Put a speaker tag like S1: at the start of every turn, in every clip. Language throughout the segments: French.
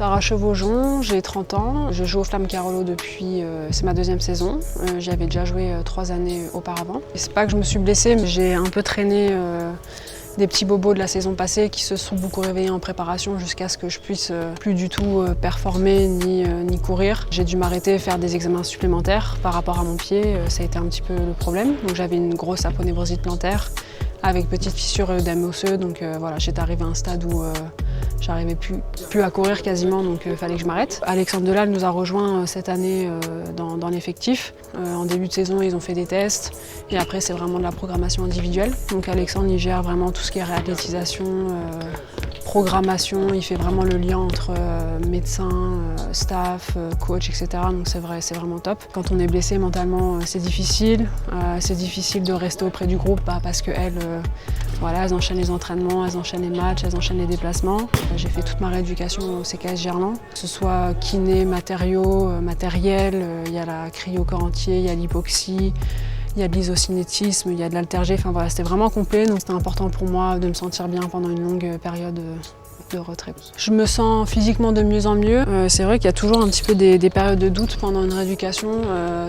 S1: Sarah Chevaujon, j'ai 30 ans, je joue au Flamme Carolo depuis, c'est ma deuxième saison. J'y avais déjà joué 3 années auparavant. C'est pas que je me suis blessée, mais j'ai un peu traîné des petits bobos de la saison passée qui se sont beaucoup réveillés en préparation jusqu'à ce que je puisse plus du tout performer ni courir. J'ai dû m'arrêter et faire des examens supplémentaires par rapport à mon pied, ça a été un petit peu le problème. Donc j'avais une grosse aponévrosite plantaire avec petite fissure œdème osseux, donc voilà, j'étais arrivée à un stade où j'arrivais plus à courir quasiment, donc il fallait que je m'arrête. Alexandre Delal nous a rejoints cette année dans l'effectif. En début de saison, ils ont fait des tests et après c'est vraiment de la programmation individuelle. Donc Alexandre, il gère vraiment tout ce qui est réathlétisation, programmation, il fait vraiment le lien entre médecin, staff, coach, etc. Donc c'est vraiment top. Quand on est blessé mentalement, c'est difficile. C'est difficile de rester auprès du groupe parce qu'elles, voilà, elles enchaînent les entraînements, elles enchaînent les matchs, elles enchaînent les déplacements. J'ai fait toute ma rééducation au CKS Gerland, que ce soit kiné, matériaux, matériel, il y a la cryo corps entier, il y a l'hypoxie, il y a de l'isocinétisme, il y a de l'haltérgie, enfin voilà, c'était vraiment complet, donc c'était important pour moi de me sentir bien pendant une longue période de retrait. Je me sens physiquement de mieux en mieux. C'est vrai qu'il y a toujours un petit peu des périodes de doute pendant une rééducation,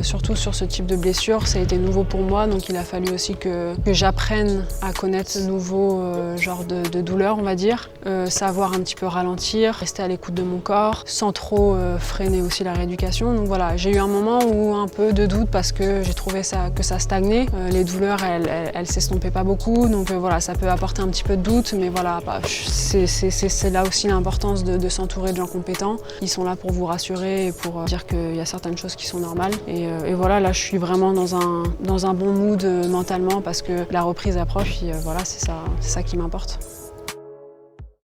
S1: surtout sur ce type de blessure. Ça a été nouveau pour moi, donc il a fallu aussi que j'apprenne à connaître ce nouveau genre de douleur, on va dire. Savoir un petit peu ralentir, rester à l'écoute de mon corps, sans trop freiner aussi la rééducation. Donc voilà, j'ai eu un moment où un peu de doute parce que j'ai trouvé que ça stagnait. Les douleurs, elles s'estompaient pas beaucoup, donc voilà, ça peut apporter un petit peu de doute, mais voilà, c'est là aussi l'importance de s'entourer de gens compétents. Ils sont là pour vous rassurer et pour dire qu'il y a certaines choses qui sont normales. Et voilà, là je suis vraiment dans un bon mood mentalement parce que la reprise approche et voilà, c'est ça qui m'importe.